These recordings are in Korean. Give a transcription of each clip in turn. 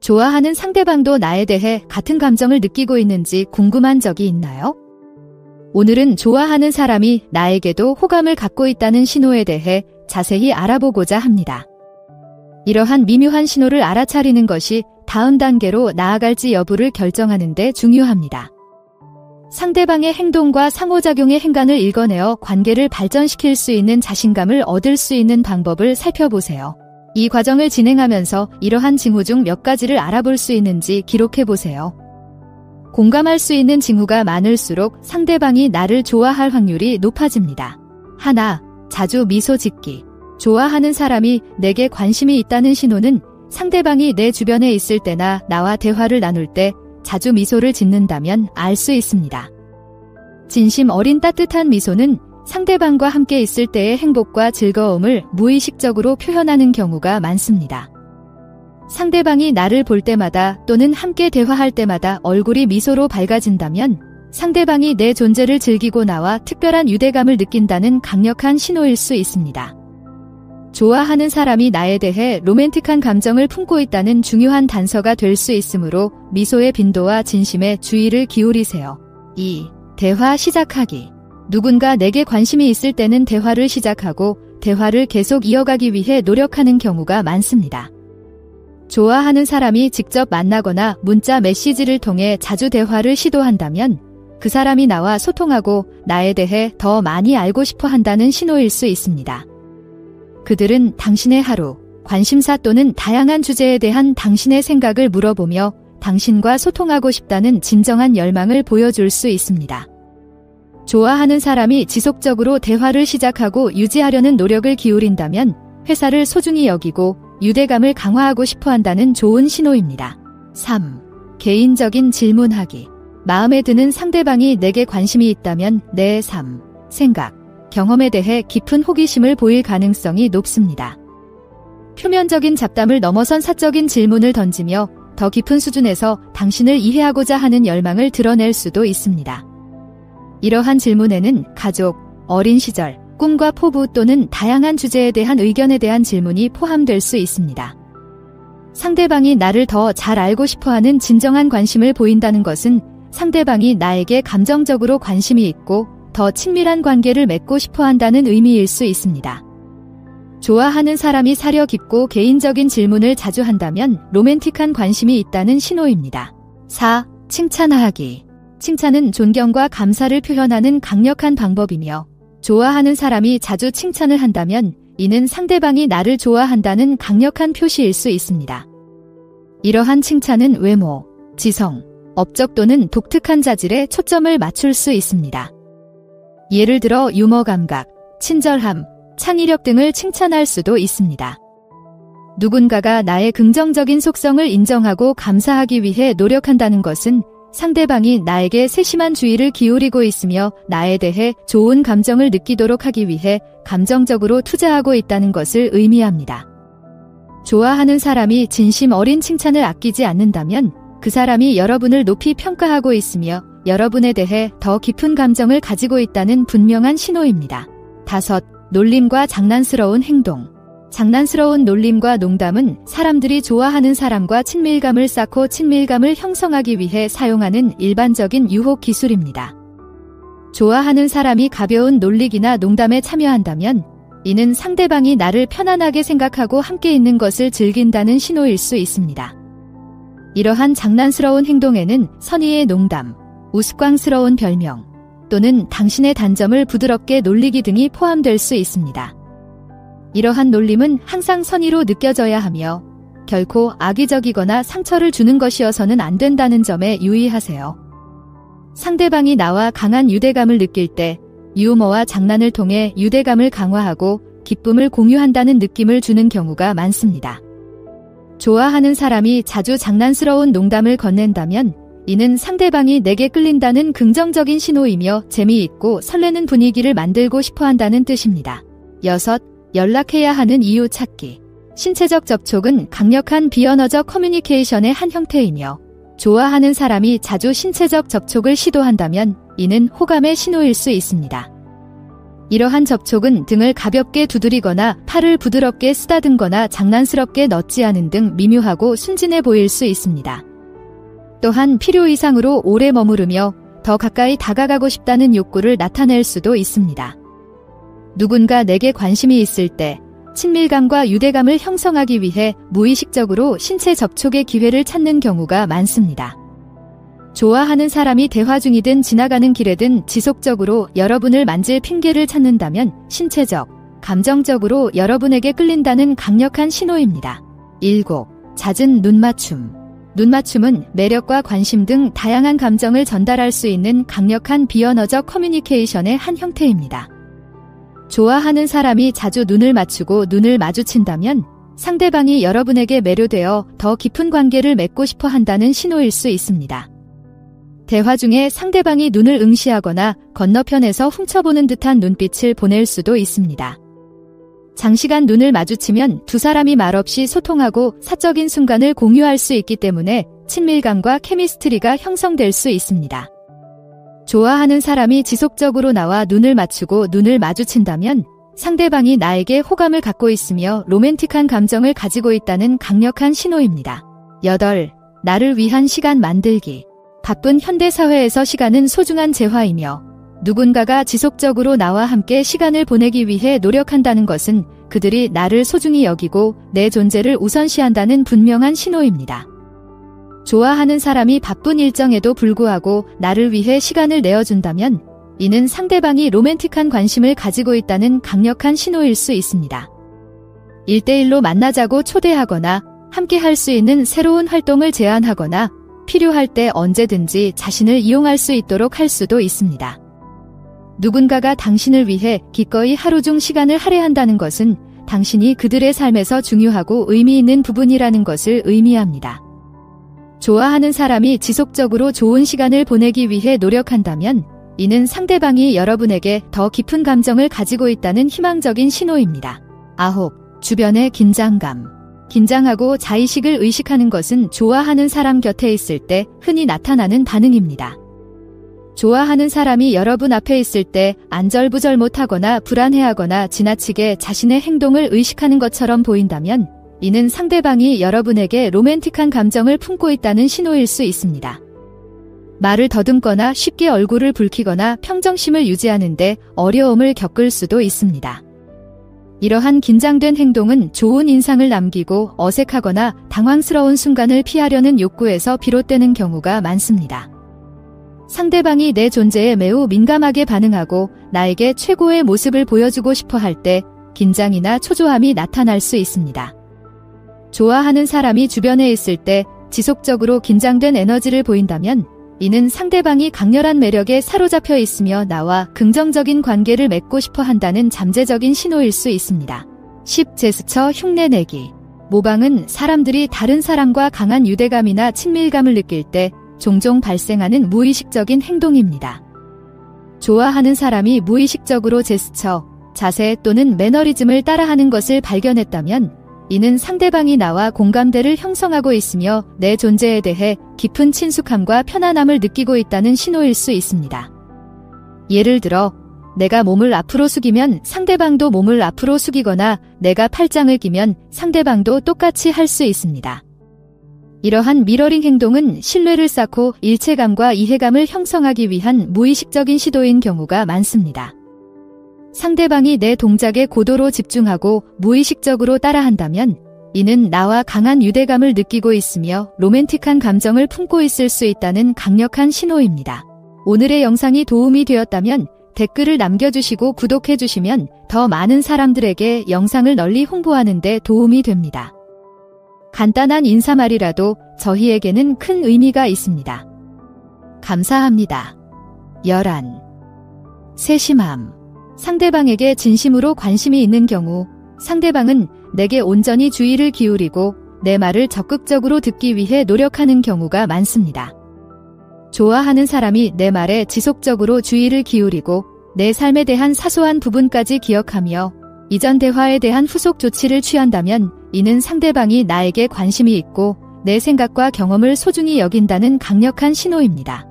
좋아하는 상대방도 나에 대해 같은 감정을 느끼고 있는지 궁금한 적이 있나요? 오늘은 좋아하는 사람이 나에게도 호감을 갖고 있다는 신호에 대해 자세히 알아보고자 합니다. 이러한 미묘한 신호를 알아차리는 것이 다음 단계로 나아갈지 여부를 결정하는 데 중요합니다. 상대방의 행동과 상호작용의 행간을 읽어내어 관계를 발전시킬 수 있는 자신감을 얻을 수 있는 방법을 살펴보세요. 이 과정을 진행하면서 이러한 징후 중 몇 가지를 알아볼 수 있는지 기록해보세요. 공감할 수 있는 징후가 많을수록 상대방이 나를 좋아할 확률이 높아집니다. 하나, 자주 미소 짓기. 좋아하는 사람이 내게 관심이 있다는 신호는 상대방이 내 주변에 있을 때나 나와 대화를 나눌 때 자주 미소를 짓는다면 알 수 있습니다. 진심 어린 따뜻한 미소는 상대방과 함께 있을 때의 행복과 즐거움을 무의식적으로 표현하는 경우가 많습니다. 상대방이 나를 볼 때마다 또는 함께 대화할 때마다 얼굴이 미소로 밝아진다면 상대방이 내 존재를 즐기고 나와 특별한 유대감을 느낀다는 강력한 신호일 수 있습니다. 좋아하는 사람이 나에 대해 로맨틱한 감정을 품고 있다는 중요한 단서가 될 수 있으므로 미소의 빈도와 진심에 주의를 기울이세요. 2. 대화 시작하기. 누군가 내게 관심이 있을 때는 대화를 시작하고 대화를 계속 이어가기 위해 노력하는 경우가 많습니다. 좋아하는 사람이 직접 만나거나 문자 메시지를 통해 자주 대화를 시도한다면 그 사람이 나와 소통하고 나에 대해 더 많이 알고 싶어 한다는 신호일 수 있습니다. 그들은 당신의 하루, 관심사 또는 다양한 주제에 대한 당신의 생각을 물어보며 당신과 소통하고 싶다는 진정한 열망을 보여줄 수 있습니다. 좋아하는 사람이 지속적으로 대화를 시작하고 유지하려는 노력을 기울인다면 회사를 소중히 여기고 유대감을 강화하고 싶어 한다는 좋은 신호입니다. 3. 개인적인 질문하기. 마음에 드는 상대방이 내게 관심이 있다면 내 삶, 생각, 경험에 대해 깊은 호기심을 보일 가능성이 높습니다. 표면적인 잡담을 넘어선 사적인 질문을 던지며 더 깊은 수준에서 당신을 이해하고자 하는 열망을 드러낼 수도 있습니다. 이러한 질문에는 가족, 어린 시절, 꿈과 포부 또는 다양한 주제에 대한 의견에 대한 질문이 포함될 수 있습니다. 상대방이 나를 더 잘 알고 싶어하는 진정한 관심을 보인다는 것은 상대방이 나에게 감정적으로 관심이 있고 더 친밀한 관계를 맺고 싶어한다는 의미일 수 있습니다. 좋아하는 사람이 사려 깊고 개인적인 질문을 자주 한다면 로맨틱한 관심이 있다는 신호입니다. 4. 칭찬하기. 칭찬은 존경과 감사를 표현하는 강력한 방법이며 좋아하는 사람이 자주 칭찬을 한다면 이는 상대방이 나를 좋아한다는 강력한 표시일 수 있습니다. 이러한 칭찬은 외모, 지성, 업적 또는 독특한 자질에 초점을 맞출 수 있습니다. 예를 들어 유머 감각, 친절함, 창의력 등을 칭찬할 수도 있습니다. 누군가가 나의 긍정적인 속성을 인정하고 감사하기 위해 노력한다는 것은 상대방이 나에게 세심한 주의를 기울이고 있으며 나에 대해 좋은 감정을 느끼도록 하기 위해 감정적으로 투자하고 있다는 것을 의미합니다. 좋아하는 사람이 진심 어린 칭찬을 아끼지 않는다면 그 사람이 여러분을 높이 평가하고 있으며 여러분에 대해 더 깊은 감정을 가지고 있다는 분명한 신호입니다. 5. 놀림과 장난스러운 행동. 장난스러운 놀림과 농담은 사람들이 좋아하는 사람과 친밀감을 쌓고 친밀감을 형성하기 위해 사용하는 일반적인 유혹 기술입니다. 좋아하는 사람이 가벼운 놀리기나 농담에 참여한다면 이는 상대방이 나를 편안하게 생각하고 함께 있는 것을 즐긴다는 신호일 수 있습니다. 이러한 장난스러운 행동에는 선의의 농담, 우스꽝스러운 별명, 또는 당신의 단점을 부드럽게 놀리기 등이 포함될 수 있습니다. 이러한 놀림은 항상 선의로 느껴져야 하며 결코 악의적이거나 상처를 주는 것이어서는 안 된다는 점에 유의하세요. 상대방이 나와 강한 유대감을 느낄 때 유머와 장난을 통해 유대감을 강화하고 기쁨을 공유한다는 느낌을 주는 경우가 많습니다. 좋아하는 사람이 자주 장난스러운 농담을 건넨다면 이는 상대방이 내게 끌린다는 긍정적인 신호이며 재미있고 설레는 분위기를 만들고 싶어한다는 뜻입니다. 6. 연락해야 하는 이유 찾기. 신체적 접촉은 강력한 비언어적 커뮤니케이션의 한 형태이며 좋아하는 사람이 자주 신체적 접촉을 시도한다면 이는 호감의 신호일 수 있습니다. 이러한 접촉은 등을 가볍게 두드리거나 팔을 부드럽게 쓰다듬거나 장난스럽게 넛지하는 등 미묘하고 순진해 보일 수 있습니다. 또한 필요 이상으로 오래 머무르며 더 가까이 다가가고 싶다는 욕구를 나타낼 수도 있습니다. 누군가 내게 관심이 있을 때 친밀감과 유대감을 형성하기 위해 무의식적으로 신체 접촉의 기회를 찾는 경우가 많습니다. 좋아하는 사람이 대화 중이든 지나가는 길에든 지속적으로 여러분을 만질 핑계를 찾는다면 신체적, 감정적으로 여러분에게 끌린다는 강력한 신호입니다. 7. 잦은 눈맞춤. 눈맞춤은 매력과 관심 등 다양한 감정을 전달할 수 있는 강력한 비언어적 커뮤니케이션의 한 형태입니다. 좋아하는 사람이 자주 눈을 맞추고 눈을 마주친다면 상대방이 여러분에게 매료되어 더 깊은 관계를 맺고 싶어 한다는 신호일 수 있습니다. 대화 중에 상대방이 눈을 응시하거나 건너편에서 훔쳐보는 듯한 눈빛을 보낼 수도 있습니다. 장시간 눈을 마주치면 두 사람이 말없이 소통하고 사적인 순간을 공유할 수 있기 때문에 친밀감과 케미스트리가 형성될 수 있습니다. 좋아하는 사람이 지속적으로 나와 눈을 맞추고 눈을 마주친다면 상대방이 나에게 호감을 갖고 있으며 로맨틱한 감정을 가지고 있다는 강력한 신호입니다. 8. 나를 위한 시간 만들기. 바쁜 현대사회에서 시간은 소중한 재화이며 누군가가 지속적으로 나와 함께 시간을 보내기 위해 노력한다는 것은 그들이 나를 소중히 여기고 내 존재를 우선시한다는 분명한 신호입니다. 좋아하는 사람이 바쁜 일정에도 불구하고 나를 위해 시간을 내어준다면 이는 상대방이 로맨틱한 관심을 가지고 있다는 강력한 신호일 수 있습니다. 1대1로 만나자고 초대하거나 함께 할 수 있는 새로운 활동을 제안하거나 필요할 때 언제든지 자신을 이용할 수 있도록 할 수도 있습니다. 누군가가 당신을 위해 기꺼이 하루 중 시간을 할애한다는 것은 당신이 그들의 삶에서 중요하고 의미 있는 부분이라는 것을 의미합니다. 좋아하는 사람이 지속적으로 좋은 시간을 보내기 위해 노력한다면 이는 상대방이 여러분에게 더 깊은 감정을 가지고 있다는 희망적인 신호입니다. 9. 주변의 긴장감. 긴장하고 자의식을 의식하는 것은 좋아하는 사람 곁에 있을 때 흔히 나타나는 반응입니다. 좋아하는 사람이 여러분 앞에 있을 때 안절부절 못하거나 불안해하거나 지나치게 자신의 행동을 의식하는 것처럼 보인다면 이는 상대방이 여러분에게 로맨틱한 감정을 품고 있다는 신호일 수 있습니다. 말을 더듬거나 쉽게 얼굴을 붉히거나 평정심을 유지하는데 어려움을 겪을 수도 있습니다. 이러한 긴장된 행동은 좋은 인상을 남기고 어색하거나 당황스러운 순간을 피하려는 욕구에서 비롯되는 경우가 많습니다. 상대방이 내 존재에 매우 민감하게 반응하고 나에게 최고의 모습을 보여주고 싶어 할 때 긴장이나 초조함이 나타날 수 있습니다. 좋아하는 사람이 주변에 있을 때 지속적으로 긴장된 에너지를 보인다면 이는 상대방이 강렬한 매력에 사로잡혀 있으며 나와 긍정적인 관계를 맺고 싶어 한다는 잠재적인 신호일 수 있습니다. 10. 제스처 흉내내기. 모방은 사람들이 다른 사람과 강한 유대감이나 친밀감을 느낄 때 종종 발생하는 무의식적인 행동입니다. 좋아하는 사람이 무의식적으로 제스처, 자세 또는 매너리즘을 따라하는 것을 발견했다면 이는 상대방이 나와 공감대를 형성하고 있으며 내 존재에 대해 깊은 친숙함과 편안함을 느끼고 있다는 신호일 수 있습니다. 예를 들어 내가 몸을 앞으로 숙이면 상대방도 몸을 앞으로 숙이거나 내가 팔짱을 끼면 상대방도 똑같이 할 수 있습니다. 이러한 미러링 행동은 신뢰를 쌓고 일체감과 이해감을 형성하기 위한 무의식적인 시도인 경우가 많습니다. 상대방이 내 동작에 고도로 집중하고 무의식적으로 따라한다면 이는 나와 강한 유대감을 느끼고 있으며 로맨틱한 감정을 품고 있을 수 있다는 강력한 신호입니다. 오늘의 영상이 도움이 되었다면 댓글을 남겨주시고 구독해주시면 더 많은 사람들에게 영상을 널리 홍보하는 데 도움이 됩니다. 간단한 인사말이라도 저희에게는 큰 의미가 있습니다. 감사합니다. 열한. 세심함. 상대방에게 진심으로 관심이 있는 경우 상대방은 내게 온전히 주의를 기울이고 내 말을 적극적으로 듣기 위해 노력하는 경우가 많습니다. 좋아하는 사람이 내 말에 지속적으로 주의를 기울이고 내 삶에 대한 사소한 부분까지 기억하며 이전 대화에 대한 후속 조치를 취한다면 이는 상대방이 나에게 관심이 있고 내 생각과 경험을 소중히 여긴다는 강력한 신호입니다.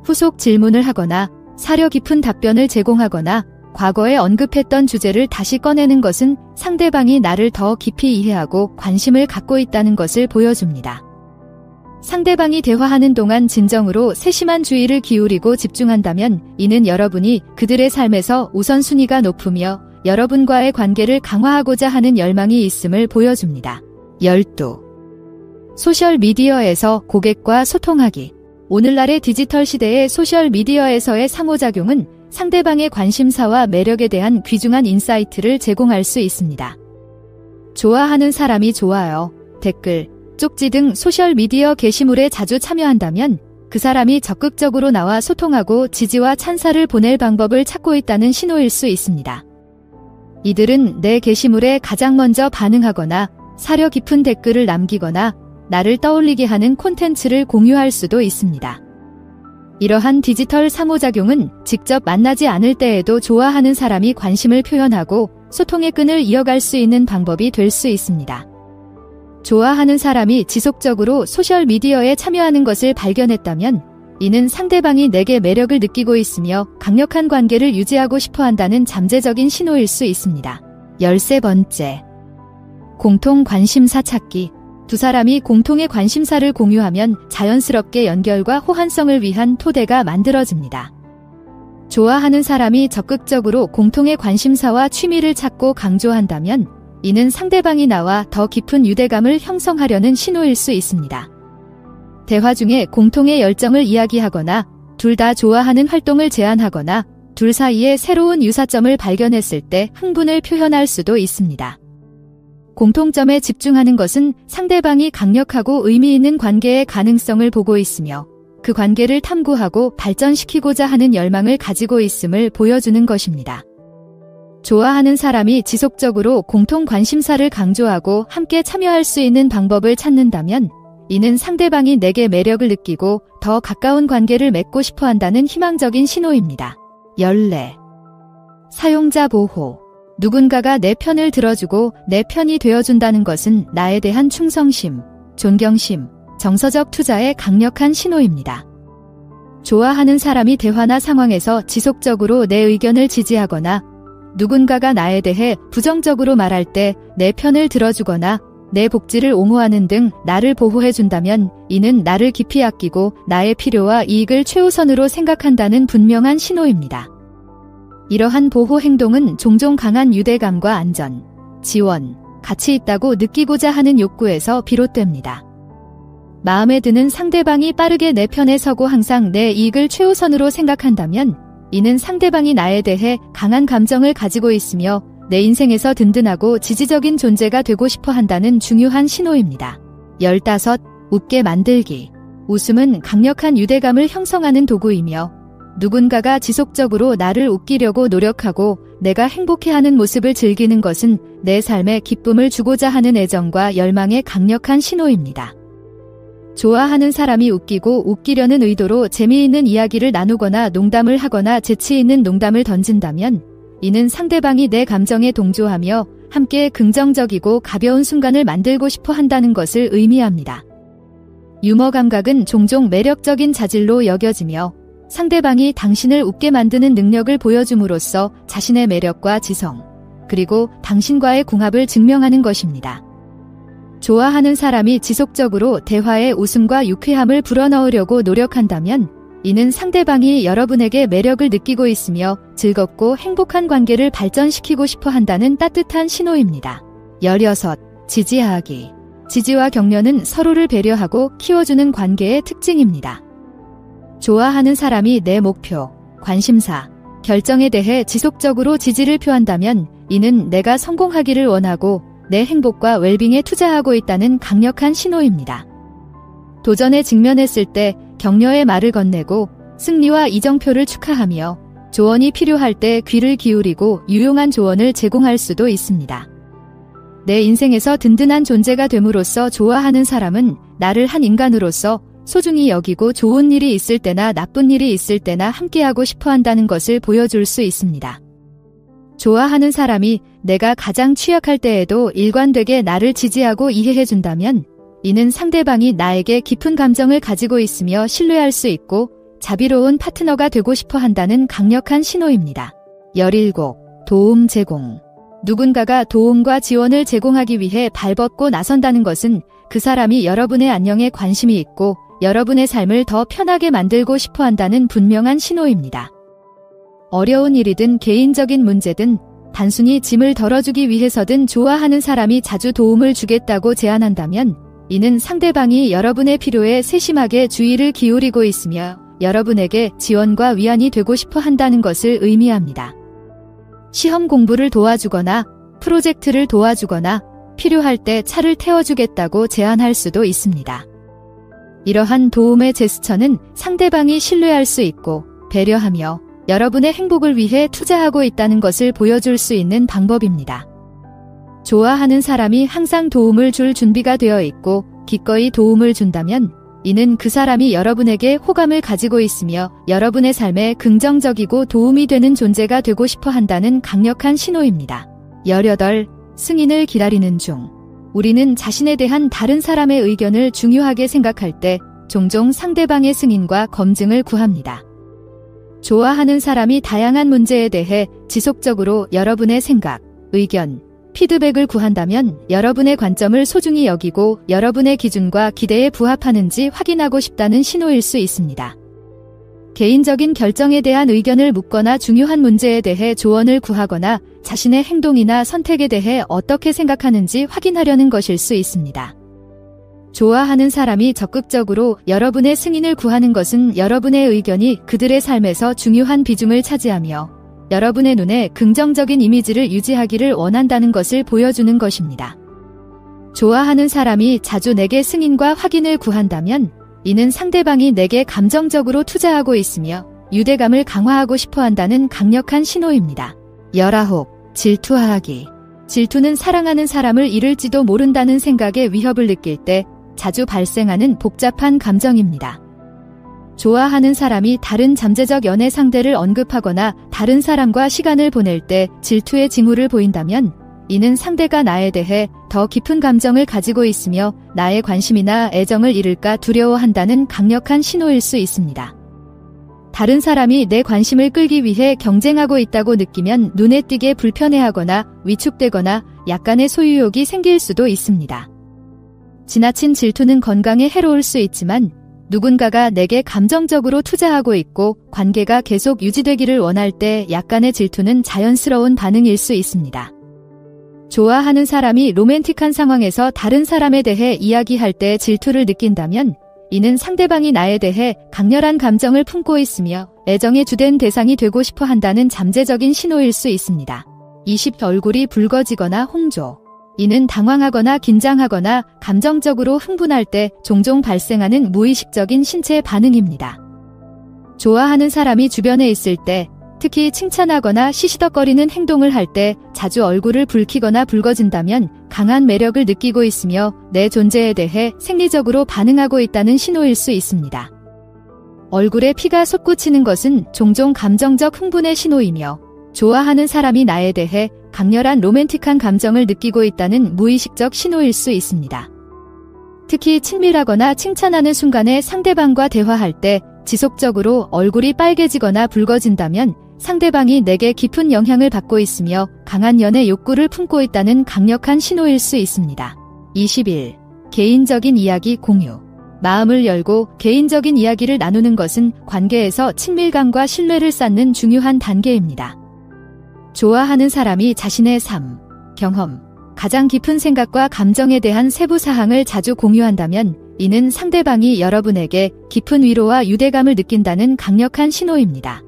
후속 질문을 하거나 사려 깊은 답변을 제공하거나 과거에 언급했던 주제를 다시 꺼내는 것은 상대방이 나를 더 깊이 이해하고 관심을 갖고 있다는 것을 보여줍니다. 상대방이 대화하는 동안 진정으로 세심한 주의를 기울이고 집중한다면 이는 여러분이 그들의 삶에서 우선순위가 높으며 여러분과의 관계를 강화하고자 하는 열망이 있음을 보여줍니다. 12. 소셜미디어에서 고객과 소통하기. 오늘날의 디지털 시대의 소셜미디어에서의 상호작용은 상대방의 관심사와 매력에 대한 귀중한 인사이트를 제공할 수 있습니다. 좋아하는 사람이 좋아요, 댓글, 쪽지 등 소셜미디어 게시물에 자주 참여한다면 그 사람이 적극적으로 나와 소통하고 지지와 찬사를 보낼 방법을 찾고 있다는 신호일 수 있습니다. 이들은 내 게시물에 가장 먼저 반응하거나 사려 깊은 댓글을 남기거나 나를 떠올리게 하는 콘텐츠를 공유할 수도 있습니다. 이러한 디지털 상호작용은 직접 만나지 않을 때에도 좋아하는 사람이 관심을 표현하고 소통의 끈을 이어갈 수 있는 방법이 될 수 있습니다. 좋아하는 사람이 지속적으로 소셜미디어에 참여하는 것을 발견했다면 이는 상대방이 내게 매력을 느끼고 있으며 강력한 관계를 유지하고 싶어 한다는 잠재적인 신호일 수 있습니다. 13번째. 공통 관심사 찾기. 두 사람이 공통의 관심사를 공유하면 자연스럽게 연결과 호환성을 위한 토대가 만들어집니다. 좋아하는 사람이 적극적으로 공통의 관심사와 취미를 찾고 강조한다면 이는 상대방이 나와 더 깊은 유대감을 형성하려는 신호일 수 있습니다. 대화 중에 공통의 열정을 이야기하거나 둘 다 좋아하는 활동을 제안하거나 둘 사이에 새로운 유사점을 발견했을 때 흥분을 표현할 수도 있습니다. 공통점에 집중하는 것은 상대방이 강력하고 의미 있는 관계의 가능성을 보고 있으며 그 관계를 탐구하고 발전시키고자 하는 열망을 가지고 있음을 보여주는 것입니다. 좋아하는 사람이 지속적으로 공통 관심사를 강조하고 함께 참여할 수 있는 방법을 찾는다면 이는 상대방이 내게 매력을 느끼고 더 가까운 관계를 맺고 싶어 한다는 희망적인 신호입니다. 14. 사용자 보호. 누군가가 내 편을 들어주고 내 편이 되어준다는 것은 나에 대한 충성심, 존경심, 정서적 투자의 강력한 신호입니다. 좋아하는 사람이 대화나 상황에서 지속적으로 내 의견을 지지하거나 누군가가 나에 대해 부정적으로 말할 때 내 편을 들어주거나 내 복지를 옹호하는 등 나를 보호해준다면 이는 나를 깊이 아끼고 나의 필요와 이익을 최우선으로 생각한다는 분명한 신호입니다. 이러한 보호 행동은 종종 강한 유대감과 안전, 지원, 가치 있다고 느끼고자 하는 욕구에서 비롯됩니다. 마음에 드는 상대방이 빠르게 내 편에 서고 항상 내 이익을 최우선으로 생각한다면 이는 상대방이 나에 대해 강한 감정을 가지고 있으며 내 인생에서 든든하고 지지적인 존재가 되고 싶어 한다는 중요한 신호입니다. 15. 웃게 만들기. 웃음은 강력한 유대감을 형성하는 도구이며 누군가가 지속적으로 나를 웃기려고 노력하고 내가 행복해하는 모습을 즐기는 것은 내 삶에 기쁨을 주고자 하는 애정과 열망의 강력한 신호입니다. 좋아하는 사람이 웃기고 웃기려는 의도로 재미있는 이야기를 나누거나 농담을 하거나 재치 있는 농담을 던진다면 이는 상대방이 내 감정에 동조하며 함께 긍정적이고 가벼운 순간을 만들고 싶어 한다는 것을 의미합니다. 유머 감각은 종종 매력적인 자질로 여겨지며 상대방이 당신을 웃게 만드는 능력을 보여줌으로써 자신의 매력과 지성, 그리고 당신과의 궁합을 증명하는 것입니다. 좋아하는 사람이 지속적으로 대화에 웃음과 유쾌함을 불어넣으려고 노력한다면 이는 상대방이 여러분에게 매력을 느끼고 있으며 즐겁고 행복한 관계를 발전시키고 싶어 한다는 따뜻한 신호입니다. 16. 지지하기. 지지와 격려는 서로를 배려하고 키워주는 관계의 특징입니다. 좋아하는 사람이 내 목표, 관심사, 결정에 대해 지속적으로 지지를 표한다면 이는 내가 성공하기를 원하고 내 행복과 웰빙에 투자하고 있다는 강력한 신호입니다. 도전에 직면했을 때 격려의 말을 건네고 승리와 이정표를 축하하며 조언이 필요할 때 귀를 기울이고 유용한 조언을 제공할 수도 있습니다. 내 인생에서 든든한 존재가 됨으로써 좋아하는 사람은 나를 한 인간으로서 소중히 여기고 좋은 일이 있을 때나 나쁜 일이 있을 때나 함께하고 싶어 한다는 것을 보여줄 수 있습니다. 좋아하는 사람이 내가 가장 취약할 때에도 일관되게 나를 지지하고 이해해준다면 이는 상대방이 나에게 깊은 감정을 가지고 있으며 신뢰할 수 있고 자비로운 파트너가 되고 싶어 한다는 강력한 신호입니다. 17. 도움 제공. 누군가가 도움과 지원을 제공하기 위해 발벗고 나선다는 것은 그 사람이 여러분의 안녕에 관심이 있고 여러분의 삶을 더 편하게 만들고 싶어 한다는 분명한 신호입니다. 어려운 일이든 개인적인 문제든 단순히 짐을 덜어주기 위해서든 좋아하는 사람이 자주 도움을 주겠다고 제안한다면 이는 상대방이 여러분의 필요에 세심하게 주의를 기울이고 있으며 여러분에게 지원과 위안이 되고 싶어 한다는 것을 의미합니다. 시험 공부를 도와주거나 프로젝트를 도와주거나 필요할 때 차를 태워주겠다고 제안할 수도 있습니다. 이러한 도움의 제스처는 상대방이 신뢰할 수 있고 배려하며 여러분의 행복을 위해 투자하고 있다는 것을 보여줄 수 있는 방법입니다. 좋아하는 사람이 항상 도움을 줄 준비가 되어 있고 기꺼이 도움을 준다면 이는 그 사람이 여러분에게 호감을 가지고 있으며 여러분의 삶에 긍정적이고 도움이 되는 존재가 되고 싶어 한다는 강력한 신호입니다. 18. 승인을 기다리는 중. 우리는 자신에 대한 다른 사람의 의견을 중요하게 생각할 때 종종 상대방의 승인과 검증을 구합니다. 좋아하는 사람이 다양한 문제에 대해 지속적으로 여러분의 생각, 의견, 피드백을 구한다면 여러분의 관점을 소중히 여기고 여러분의 기준과 기대에 부합하는지 확인하고 싶다는 신호일 수 있습니다. 개인적인 결정에 대한 의견을 묻거나 중요한 문제에 대해 조언을 구하거나 자신의 행동이나 선택에 대해 어떻게 생각하는지 확인하려는 것일 수 있습니다. 좋아하는 사람이 적극적으로 여러분의 승인을 구하는 것은 여러분의 의견이 그들의 삶에서 중요한 비중을 차지하며 여러분의 눈에 긍정적인 이미지를 유지하기를 원한다는 것을 보여주는 것입니다. 좋아하는 사람이 자주 내게 승인과 확인을 구한다면 이는 상대방이 내게 감정적으로 투자하고 있으며 유대감을 강화하고 싶어 한다는 강력한 신호입니다. 19. 질투하기. 질투는 사랑하는 사람을 잃을지도 모른다는 생각에 위협을 느낄 때 자주 발생하는 복잡한 감정입니다. 좋아하는 사람이 다른 잠재적 연애 상대를 언급하거나 다른 사람과 시간을 보낼 때 질투의 징후를 보인다면 이는 상대가 나에 대해 더 깊은 감정을 가지고 있으며 나의 관심이나 애정을 잃을까 두려워한다는 강력한 신호일 수 있습니다. 다른 사람이 내 관심을 끌기 위해 경쟁하고 있다고 느끼면 눈에 띄게 불편해하거나 위축되거나 약간의 소유욕이 생길 수도 있습니다. 지나친 질투는 건강에 해로울 수 있지만 누군가가 내게 감정적으로 투자하고 있고 관계가 계속 유지되기를 원할 때 약간의 질투는 자연스러운 반응일 수 있습니다. 좋아하는 사람이 로맨틱한 상황에서 다른 사람에 대해 이야기할 때 질투를 느낀다면 이는 상대방이 나에 대해 강렬한 감정을 품고 있으며 애정의 주된 대상이 되고 싶어 한다는 잠재적인 신호일 수 있습니다. 20. 얼굴이 붉어지거나 홍조. 이는 당황하거나 긴장하거나 감정적으로 흥분할 때 종종 발생하는 무의식적인 신체 반응입니다. 좋아하는 사람이 주변에 있을 때, 특히 칭찬하거나 시시덕거리는 행동을 할 때 자주 얼굴을 붉히거나 붉어진다면 강한 매력을 느끼고 있으며 내 존재에 대해 생리적으로 반응하고 있다는 신호일 수 있습니다. 얼굴에 피가 솟구치는 것은 종종 감정적 흥분의 신호이며 좋아하는 사람이 나에 대해 강렬한 로맨틱한 감정을 느끼고 있다는 무의식적 신호일 수 있습니다. 특히 친밀하거나 칭찬하는 순간에 상대방과 대화할 때 지속적으로 얼굴이 빨개지거나 붉어진다면 상대방이 내게 깊은 영향을 받고 있으며 강한 연애 욕구를 품고 있다는 강력한 신호일 수 있습니다. 21. 개인적인 이야기 공유. 마음을 열고 개인적인 이야기를 나누는 것은 관계에서 친밀감과 신뢰를 쌓는 중요한 단계입니다. 좋아하는 사람이 자신의 삶, 경험, 가장 깊은 생각과 감정에 대한 세부 사항을 자주 공유한다면 이는 상대방이 여러분에게 깊은 위로와 유대감을 느낀다는 강력한 신호입니다.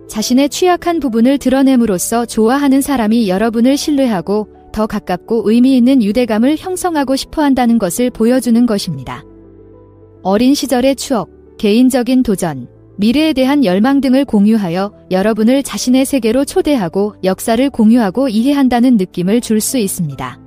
자신의 취약한 부분을 드러냄으로써 좋아하는 사람이 여러분을 신뢰하고 더 가깝고 의미 있는 유대감을 형성하고 싶어 한다는 것을 보여주는 것입니다. 어린 시절의 추억, 개인적인 도전, 미래에 대한 열망 등을 공유하여 여러분을 자신의 세계로 초대하고 역사를 공유하고 이해한다는 느낌을 줄 수 있습니다.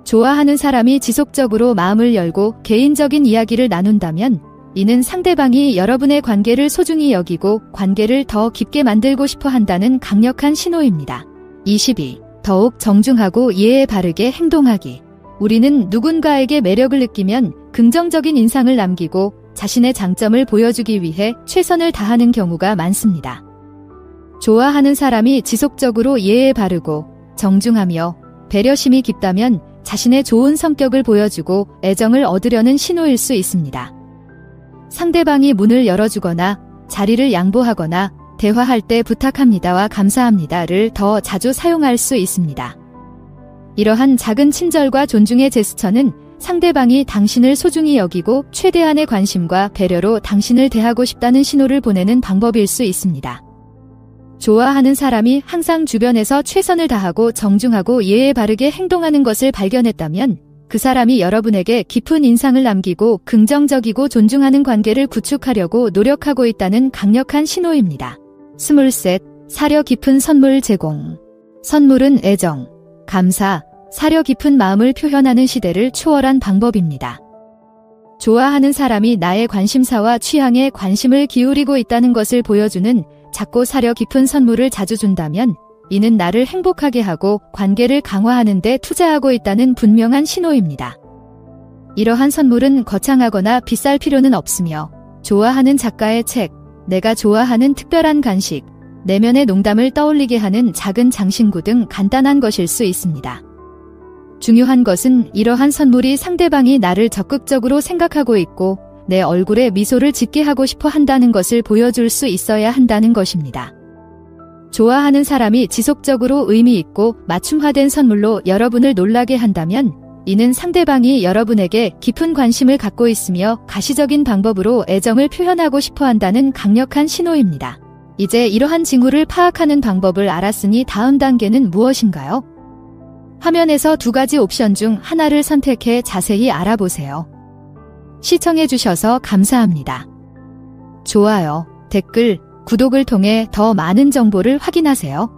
좋아하는 사람이 지속적으로 마음을 열고 개인적인 이야기를 나눈다면 이는 상대방이 여러분의 관계를 소중히 여기고 관계를 더 깊게 만들고 싶어 한다는 강력한 신호입니다. 22. 더욱 정중하고 예에 바르게 행동하기. 우리는 누군가에게 매력을 느끼면 긍정적인 인상을 남기고 자신의 장점을 보여주기 위해 최선을 다하는 경우가 많습니다. 좋아하는 사람이 지속적으로 예에 바르고 정중하며 배려심이 깊다면 자신의 좋은 성격을 보여주고 애정을 얻으려는 신호일 수 있습니다. 상대방이 문을 열어주거나 자리를 양보하거나 대화할 때 부탁합니다와 감사합니다를 더 자주 사용할 수 있습니다. 이러한 작은 친절과 존중의 제스처는 상대방이 당신을 소중히 여기고 최대한의 관심과 배려로 당신을 대하고 싶다는 신호를 보내는 방법일 수 있습니다. 좋아하는 사람이 항상 주변에서 최선을 다하고 정중하고 예에 바르게 행동하는 것을 발견했다면 그 사람이 여러분에게 깊은 인상을 남기고 긍정적이고 존중하는 관계를 구축하려고 노력하고 있다는 강력한 신호입니다. 23. 사려 깊은 선물 제공. 선물은 애정, 감사, 사려 깊은 마음을 표현하는 시대를 초월한 방법입니다. 좋아하는 사람이 나의 관심사와 취향에 관심을 기울이고 있다는 것을 보여주는 작고 사려 깊은 선물을 자주 준다면 이는 나를 행복하게 하고 관계를 강화하는 데 투자하고 있다는 분명한 신호입니다. 이러한 선물은 거창하거나 비쌀 필요는 없으며 좋아하는 작가의 책, 내가 좋아하는 특별한 간식, 내면의 농담을 떠올리게 하는 작은 장신구 등 간단한 것일 수 있습니다. 중요한 것은 이러한 선물이 상대방이 나를 적극적으로 생각하고 있고 내 얼굴에 미소를 짓게 하고 싶어 한다는 것을 보여줄 수 있어야 한다는 것입니다. 좋아하는 사람이 지속적으로 의미 있고 맞춤화된 선물로 여러분을 놀라게 한다면 이는 상대방이 여러분에게 깊은 관심을 갖고 있으며 가시적인 방법으로 애정을 표현하고 싶어 한다는 강력한 신호입니다. 이제 이러한 징후를 파악하는 방법을 알았으니 다음 단계는 무엇인가요? 화면에서 두 가지 옵션 중 하나를 선택해 자세히 알아보세요. 시청해주셔서 감사합니다. 좋아요, 댓글, 구독을 통해 더 많은 정보를 확인하세요.